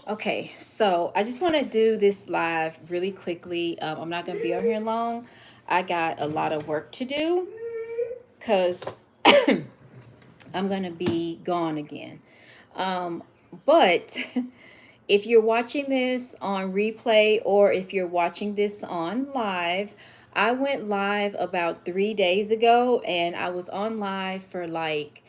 Okay, so I just want to do this live really quickly. I'm not going to be on here long. I got a lot of work to do because I'm going to be gone again. Um, but if you're watching this on replay or if you're watching this on live, I went live about 3 days ago and I was on live for like,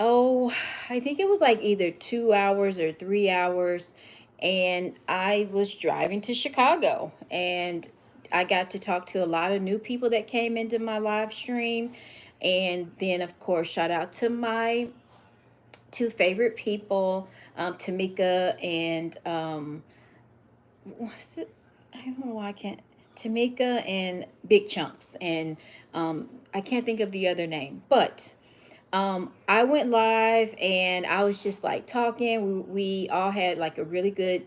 oh, I think it was like either 2 hours or 3 hours. And I was driving to Chicago and I got to talk to a lot of new people that came into my live stream. And then, of course, shout out to my two favorite people, Tamika and what's it? I don't know why I can't. Tamika and Big Chunks, and I can't think of the other name, but I went live and I was just like talking. We all had like a really good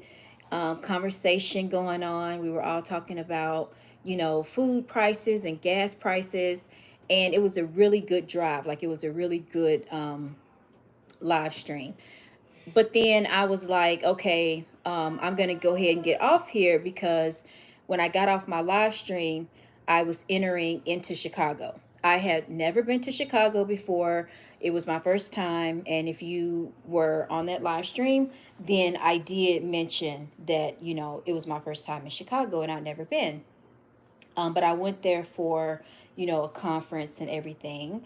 conversation going on. We were all talking about, food prices and gas prices. And it was a really good drive. Like it was a really good live stream. But then I was like, okay, I'm going to go ahead and get off here because when I got off my live stream, I was entering into Chicago. I had never been to Chicago before. It was my first time. And if you were on that live stream, then I did mention that, it was my first time in Chicago and I'd never been. But I went there for, a conference and everything.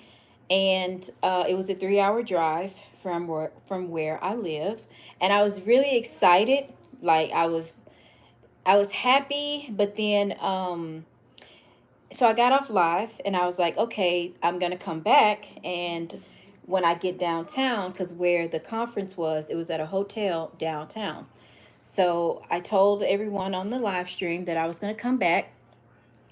And it was a 3 hour drive from where I live. And I was really excited. Like I was happy, but then so I got off live and I was like, okay, I'm gonna come back and when I get downtown, because where the conference was, it was at a hotel downtown. So I told everyone on the live stream that I was gonna come back.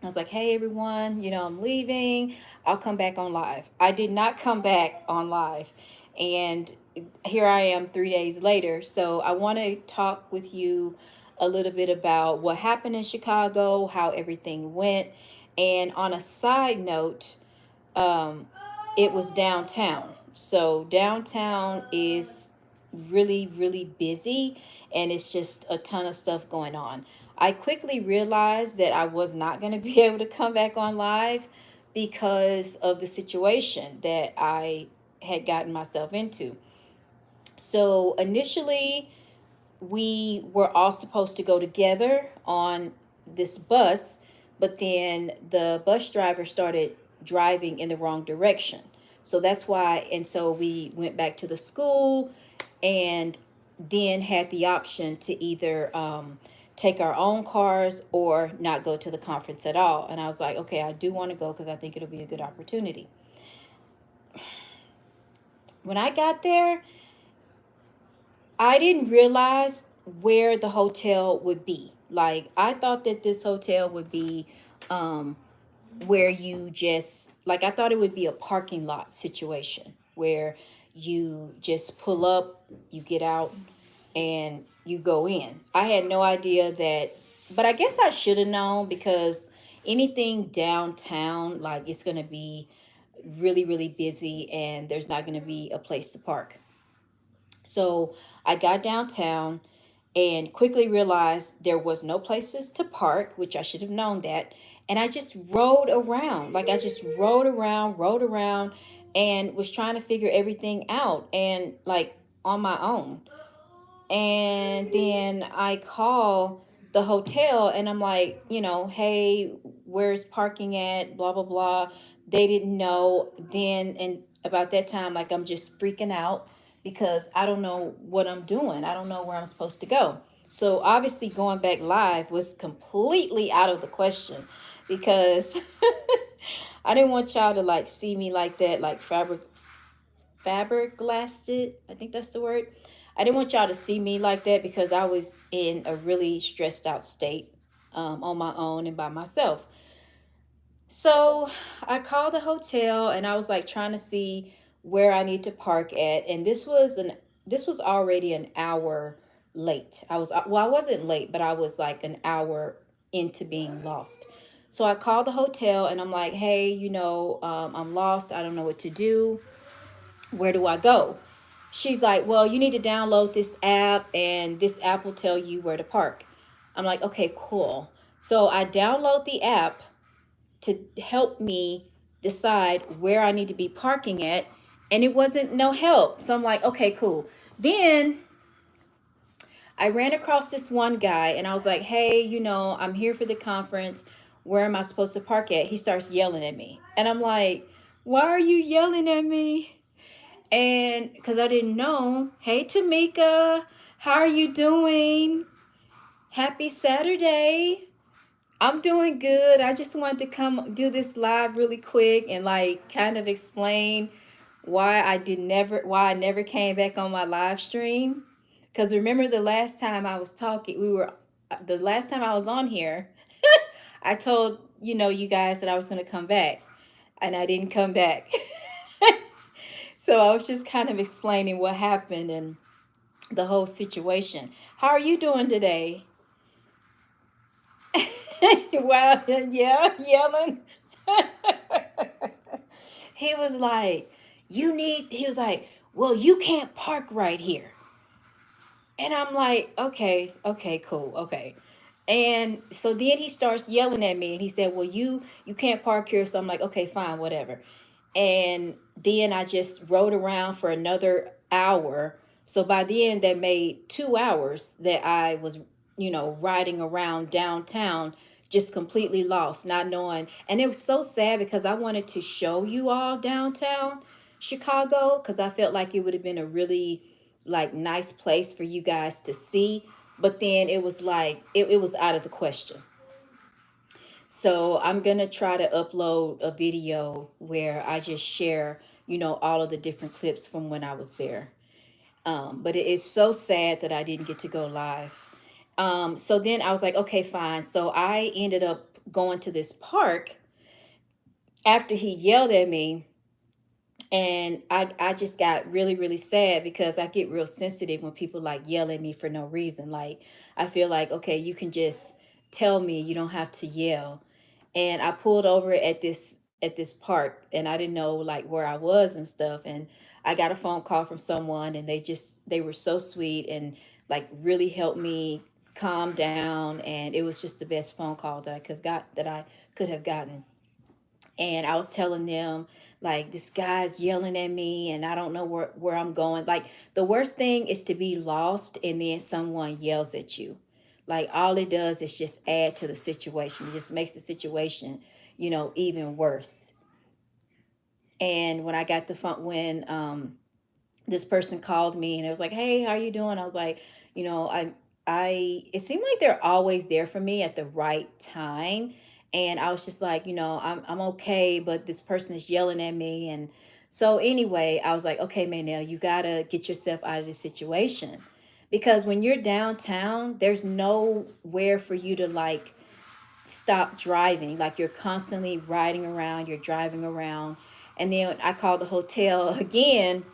I was like, hey, everyone, I'm leaving. I'll come back on live. I did not come back on live. And here I am 3 days later. So I want to talk with you a little bit about what happened in Chicago, how everything went. And on a side note, um, it was downtown. So downtown is really, really busy and it's just a ton of stuff going on. I quickly realized that I was not going to be able to come back on live because of the situation that I had gotten myself into. So initially, we were all supposed to go together on this bus, but then the bus driver started driving in the wrong direction. So that's why, and so we went back to the school and then had the option to either take our own cars or not go to the conference at all. And I was like, okay, I do want to go because I think it'll be a good opportunity. When I got there, I didn't realize where the hotel would be. Like I thought that this hotel would be um where you just like I thought it would be a parking lot situation where you just pull up, you get out and you go in. I had no idea that, but I guess I should have known because anything downtown like it's going to be really really busy and there's not going to be a place to park. So I got downtown and quickly realized there was no places to park, which I should have known that. And I just rode around. Like I just rode around and was trying to figure everything out and like on my own. And then I call the hotel and I'm like, hey, where's parking at? Blah, blah, blah. They didn't know then. And about that time, like I'm just freaking out because I don't know what I'm doing. I don't know where I'm supposed to go. So obviously, going back live was completely out of the question because I didn't want y'all to like see me like that, like fabric blasted. I think that's the word. I didn't want y'all to see me like that because I was in a really stressed out state on my own and by myself. So I called the hotel and I was like trying to see where I need to park at, and this was already an hour late. I wasn't late, but I was like an hour into being lost. So I called the hotel and I'm like, hey, I'm lost. I don't know what to do. Where do I go? she's like, well, you need to download this app, and this app will tell you where to park. I'm like, okay, cool. So I download the app to help me decide where I need to be parking at, and it wasn't no help. So I'm like, okay, cool. Then I ran across this one guy, and I was like, hey, I'm here for the conference. Where am I supposed to park at? He starts yelling at me. And I'm like, why are you yelling at me? And because I didn't know, hey, Tamika, how are you doing? Happy Saturday. I'm doing good. I just wanted to come do this live really quick and like kind of explain why I never came back on my live stream. Because remember the last time I was talking, the last time I was on here, I told, you guys that I was going to come back, and I didn't come back. So I was just kind of explaining what happened and the whole situation. How are you doing today? Wow, yeah, yelling. He was like, he was like, well, you can't park right here. And I'm like, okay, cool, okay. And so then he starts yelling at me, and he said, well, you can't park here. So I'm like, okay, fine, whatever. And then I just rode around for another hour. So by the end, that made 2 hours that I was, riding around downtown, just completely lost, not knowing. And it was so sad because I wanted to show you all downtown Chicago, because I felt like it would have been a really like nice place for you guys to see. But then it was like it was out of the question. So I'm gonna try to upload a video where I just share, all of the different clips from when I was there. But it is so sad that I didn't get to go live. So then I was like, okay, fine. So I ended up going to this park after he yelled at me, and I just got really, really sad because I get real sensitive when people like yell at me for no reason. Like, I feel like, okay, you can just tell me, you don't have to yell. And I pulled over at this park, and I didn't know like where I was and stuff. And I got a phone call from someone, and they were so sweet and like really helped me calm down. And it was just the best phone call that I could have gotten. And I was telling them like, this guy's yelling at me, and I don't know where I'm going. Like, the worst thing is to be lost and then someone yells at you. Like, all it does is just add to the situation. It just makes the situation, even worse. And when I got the phone, when this person called me, and it was like, hey, how are you doing? I was like, you know I it seemed like they're always there for me at the right time. And I was just like, I'm okay, but this person is yelling at me. And so anyway, I was like, okay, Maynell, you gotta get yourself out of this situation, because when you're downtown, there's nowhere for you to like stop driving. Like, you're constantly riding around, you're driving around. And then I called the hotel again,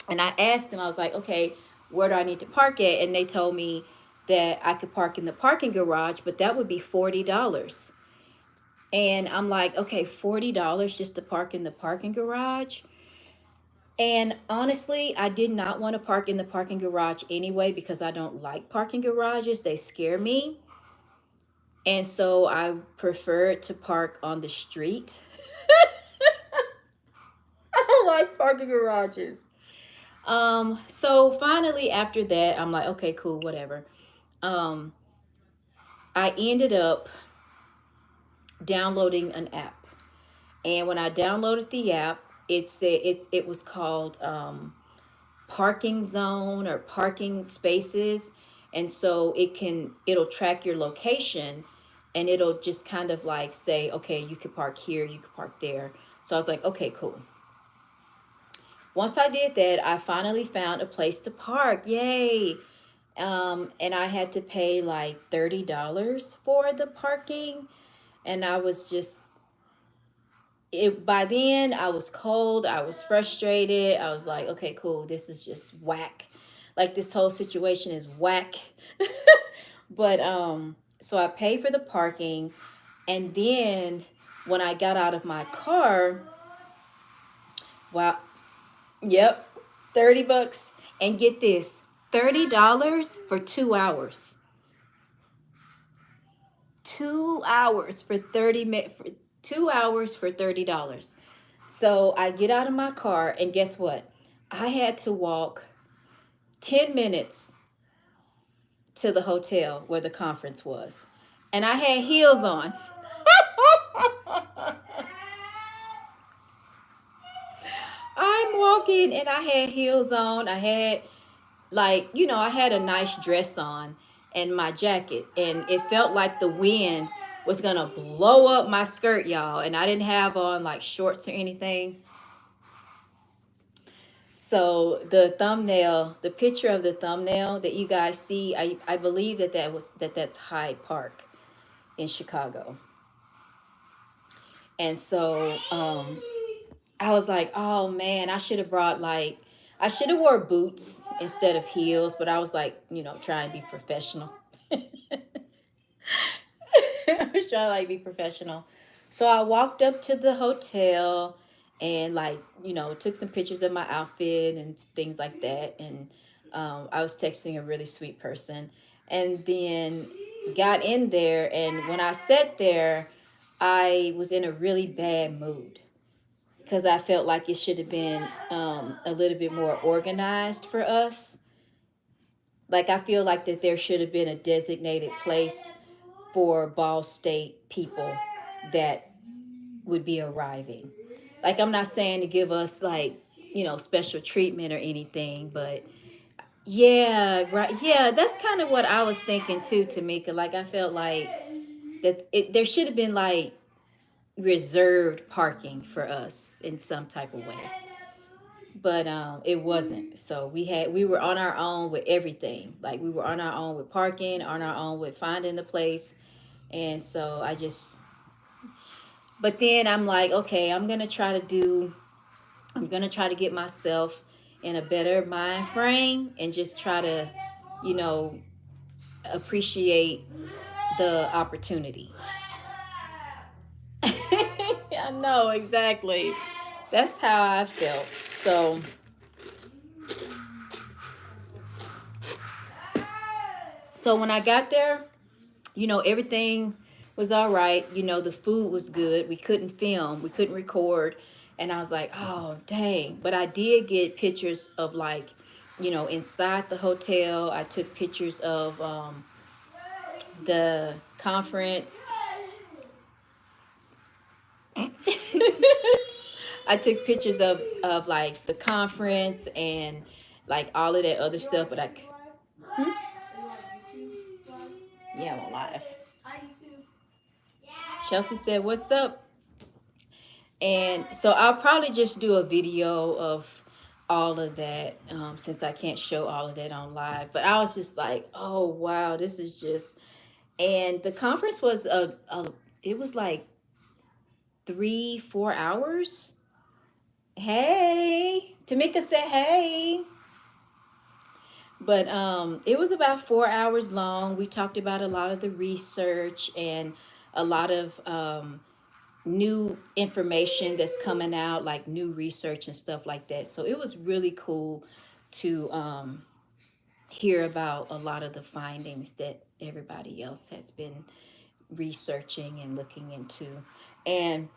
and I asked them, I was like, okay, where do I need to park at? And they told me that I could park in the parking garage, but that would be $40. And I'm like, okay, $40 just to park in the parking garage? And honestly, I did not want to park in the parking garage anyway, because I don't like parking garages. They scare me. And so I preferred to park on the street. I don't like parking garages. So finally after that, I'm like, okay, cool, whatever. Um, I ended up downloading an app. And when I downloaded the app, it was called parking zone or parking spaces. And so it'll track your location, and it'll just kind of like say, okay, you can park here, you can park there. So I was like, okay, cool. Once I did that, I finally found a place to park. Yay. And I had to pay like $30 for the parking. And I was just it by then I was cold, I was frustrated. I was like, okay, cool, this is just whack. Like, this whole situation is whack. But so I paid for the parking, and then when I got out of my car, wow, yep, $30. And get this, $30 for 2 hours. 2 hours for 2 hours for $30. So I get out of my car, and guess what? I had to walk 10 minutes to the hotel where the conference was. And I had heels on. I'm walking and I had heels on. I had, like, I had a nice dress on and my jacket. And it felt like the wind was going to blow up my skirt, y'all. And I didn't have on like shorts or anything. So the picture of the thumbnail that you guys see, I believe that's Hyde Park in Chicago. And so I was like, oh man, I should have wore boots instead of heels, but I was like, trying to be professional. I was trying to like be professional. So I walked up to the hotel and like, took some pictures of my outfit and things like that. And I was texting a really sweet person. And then got in there. And when I sat there, I was in a really bad mood because I felt like it should have been a little bit more organized for us. Like I feel like that there should have been a designated place for Ball State people that would be arriving. Like I'm not saying to give us like, special treatment or anything, but yeah, right. Yeah, that's kind of what I was thinking too, Tamika. Like I felt like there should have been like reserved parking for us in some type of way. But it wasn't. So we were on our own with everything. Like we were on our own with parking, on our own with finding the place. And so but then I'm like, okay, I'm gonna try to get myself in a better mind frame and just try to, you know, appreciate the opportunity. I know exactly. That's how I felt. So when I got there, everything was all right. The food was good. We couldn't film, we couldn't record. And I was like, oh, dang. But I did get pictures of, like, inside the hotel. I took pictures of the conference. I took pictures of like the conference and like all of that other stuff. But yeah, I'm alive. Chelsea said, "What's up?" And so I'll probably just do a video of all of that since I can't show all of that on live. But I was just like, oh wow, this is just. And the conference was it was like 3-4 hours. Hey, Tamika said, hey. But it was about 4 hours long. We talked about a lot of the research and a lot of new information that's coming out, like new research and stuff like that. So it was really cool to hear about a lot of the findings that everybody else has been researching and looking into. And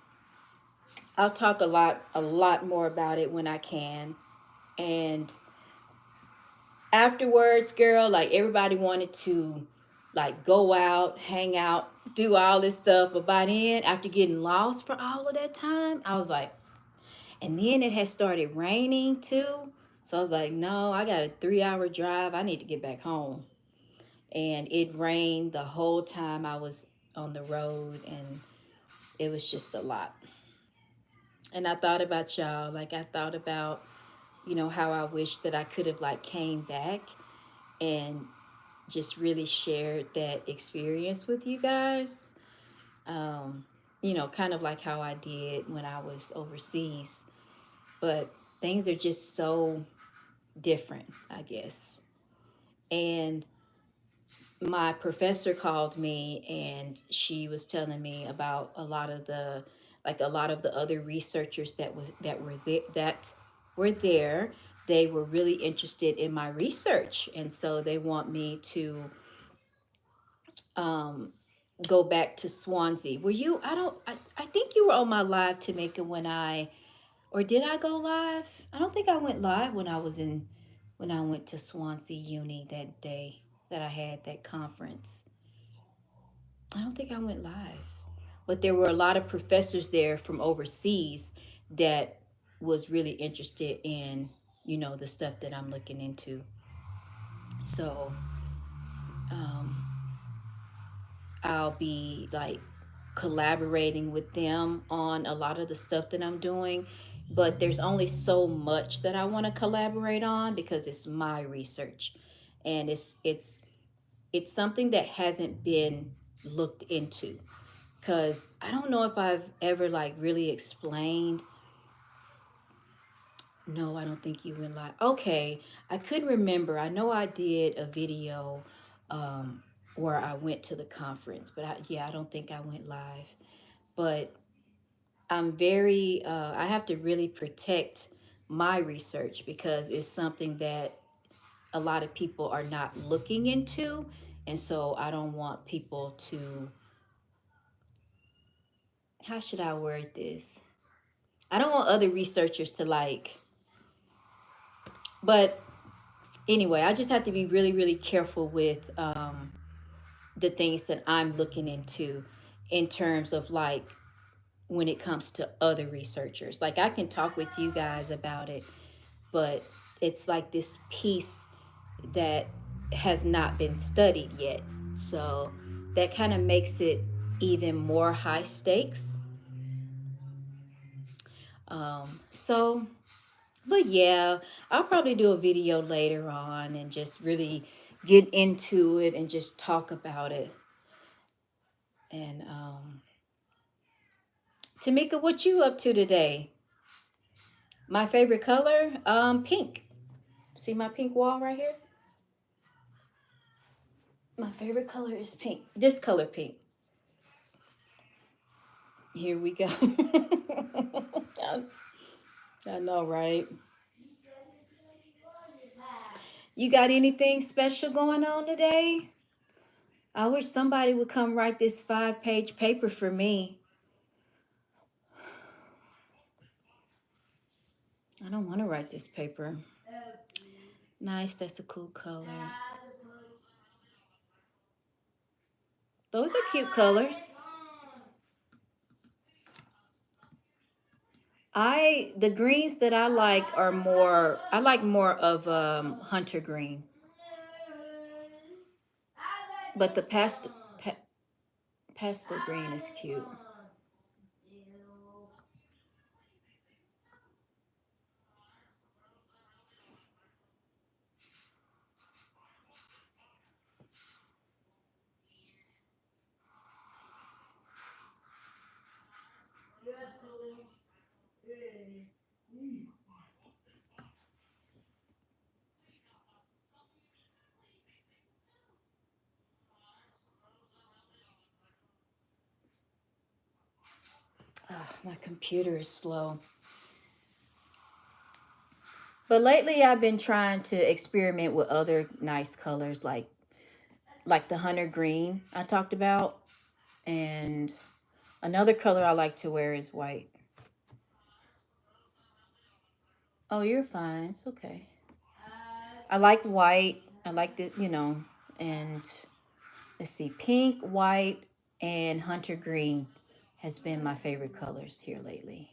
I'll talk a lot more about it when I can. And afterwards, girl, like everybody wanted to like go out, hang out, do all this stuff. But by then, after getting lost for all of that time, I was like, and then it had started raining too. So I was like, no, I got a 3 hour drive. I need to get back home. And it rained the whole time I was on the road, and it was just a lot. And I thought about y'all. Like I thought about, how I wish that I could have like came back and just really shared that experience with you guys. Kind of like how I did when I was overseas. But things are just so different, I guess. And my professor called me and she was telling me about a lot of the other researchers that were there they were really interested in my research, and so they want me to um, go back to Swansea. Were you? I think you were on my live, Tamika, when I, or did I go live? I don't think I went live when I was in, when I went to Swansea Uni that day that I had that conference. I don't think I went live, but there were a lot of professors there from overseas that was really interested in, you know, the stuff that I'm looking into. So um, I'll be like collaborating with them on a lot of the stuff that I'm doing. But there's only so much that I want to collaborate on because it's my research, and it's something that hasn't been looked into, because I don't know if I've ever like really explained. No, I don't think you went live. Okay, I couldn't remember. I know I did a video um, where I went to the conference, but yeah, I don't think I went live. But I'm very, I have to really protect my research because it's something that a lot of people are not looking into. And so I don't want people to, how should I word this? I don't want other researchers to like, but anyway, I just have to be really, really careful with the things that I'm looking into in terms of like when it comes to other researchers. Like I can talk with you guys about it, but it's like this piece that has not been studied yet. So that kind of makes it even more high stakes. So, but yeah, I'll probably do a video later on and just really get into it and just talk about it. And Tamika, what you up to today? My favorite color, pink. See my pink wall right here? My favorite color is pink. This color pink. Here we go. I, I know, right? You got anything special going on today? I wish somebody would come write this 5-page paper for me. I don't want to write this paper. Nice, that's a cool color. Those are cute colors. The greens that I like are more, I like more of hunter green. But the pastel green is cute. Oh, my computer is slow. But lately I've been trying to experiment with other nice colors like the hunter green I talked about, and another color I like to wear is white. Oh, you're fine. It's okay. I like white. I like the, and let's see, pink, white, and hunter green has been my favorite colors here lately.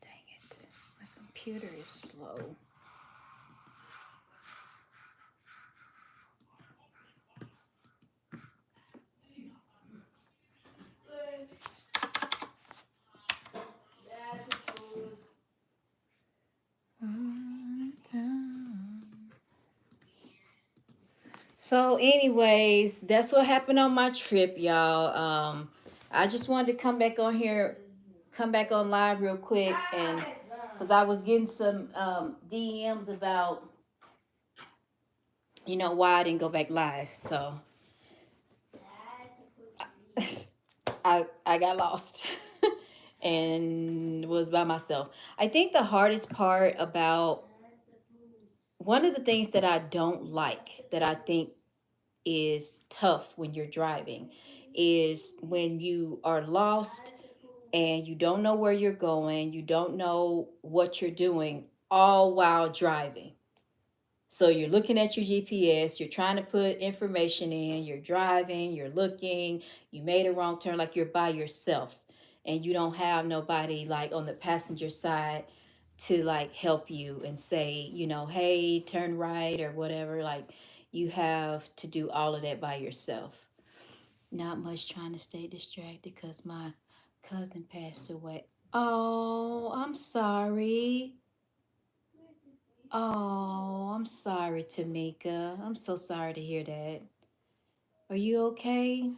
Dang it. My computer is slow. So, anyways, that's what happened on my trip, y'all. I just wanted to come back on here, come back on live real quick, and because I was getting some DMs about you know why I didn't go back live. So I got lost and was by myself. I think the hardest part about one of the things that I don't like, that I think is tough when you're driving, is when you are lost and you don't know where you're going, you don't know what you're doing, all while driving. So you're looking at your GPS, you're trying to put information in, you're driving, you're looking, you made a wrong turn, like you're by yourself and you don't have nobody like on the passenger side to like help you and say, you know, hey, turn right or whatever. Like you have to do all of that by yourself. Not much trying to stay distracted because my cousin passed away. Oh, I'm sorry. Oh, I'm sorry, Tamika. I'm so sorry to hear that. Are you okay?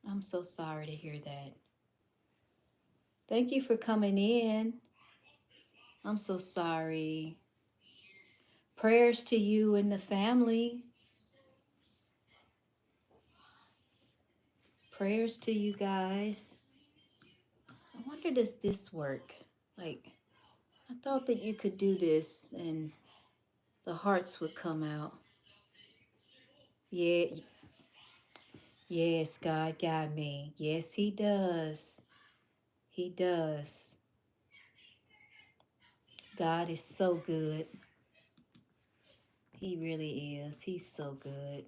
I'm so sorry to hear that. Thank you for coming in. I'm so sorry. Prayers to you and the family. Prayers to you guys. I wonder, does this work? Like, I thought that you could do this and the hearts would come out. Yeah, yes, God got me. Yes, He does. He does. God is so good. He really is. He's so good.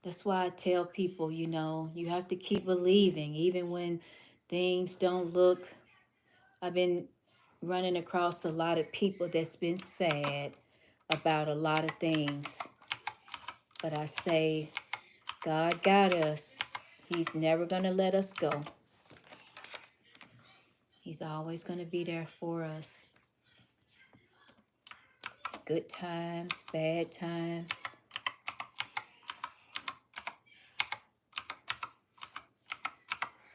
That's why I tell people, you know, you have to keep believing, even when things don't look. I've been running across a lot of people that's been sad about a lot of things. But I say, God got us. He's never going to let us go. He's always going to be there for us. Good times, bad times.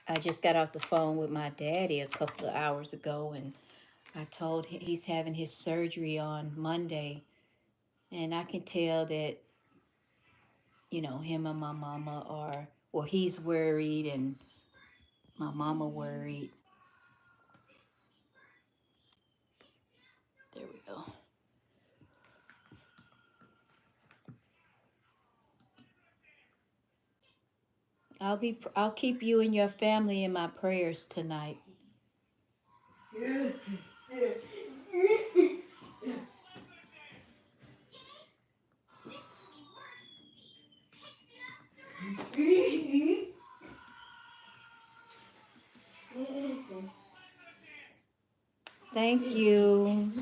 I just got off the phone with my daddy a couple of hours ago, and I told him he's having his surgery on Monday. And I can tell that, you know, him and my mama are, well, he's worried and my mama worried. There we go. I'll keep you and your family in my prayers tonight. Thank you.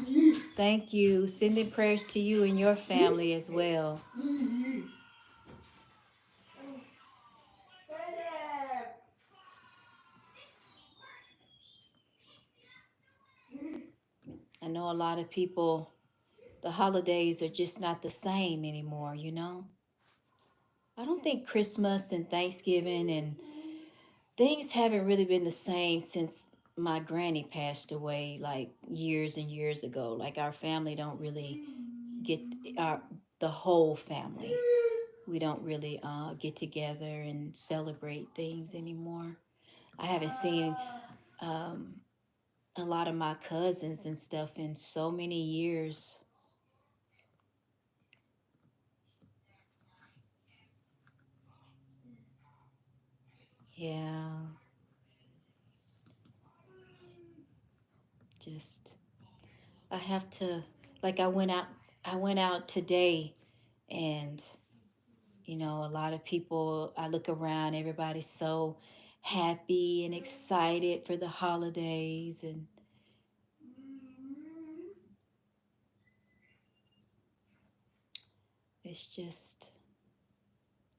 Thank you. Sending prayers to you and your family as well. I know a lot of people, the holidays are just not the same anymore, you know? I don't think Christmas and Thanksgiving and things haven't really been the same since my granny passed away like years and years ago. Like our family don't really get our the whole family. We don't really get together and celebrate things anymore. I haven't seen um, a lot of my cousins and stuff in so many years. Yeah, just I have to, like I went out today and you know, a lot of people, I look around, everybody's so happy and excited for the holidays. And it's just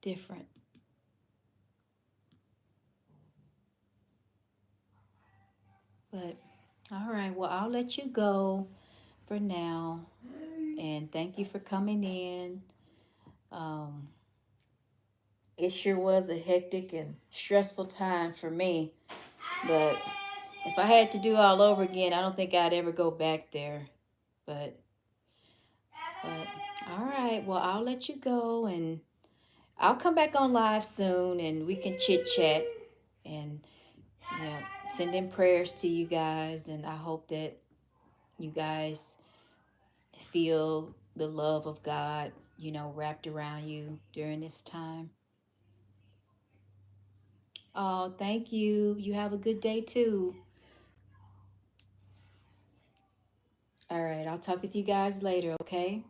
different. But all right, well, I'll let you go for now. And thank you for coming in. Um, it sure was a hectic and stressful time for me. But If I had to do all over again, I don't think I'd ever go back there. But but all right, well, I'll let you go, and I'll come back on live soon and we can chit chat and, yeah, send in prayers to you guys, and I hope that you guys feel the love of God, wrapped around you during this time. Oh, thank you. You have a good day too. All right, I'll talk with you guys later, okay?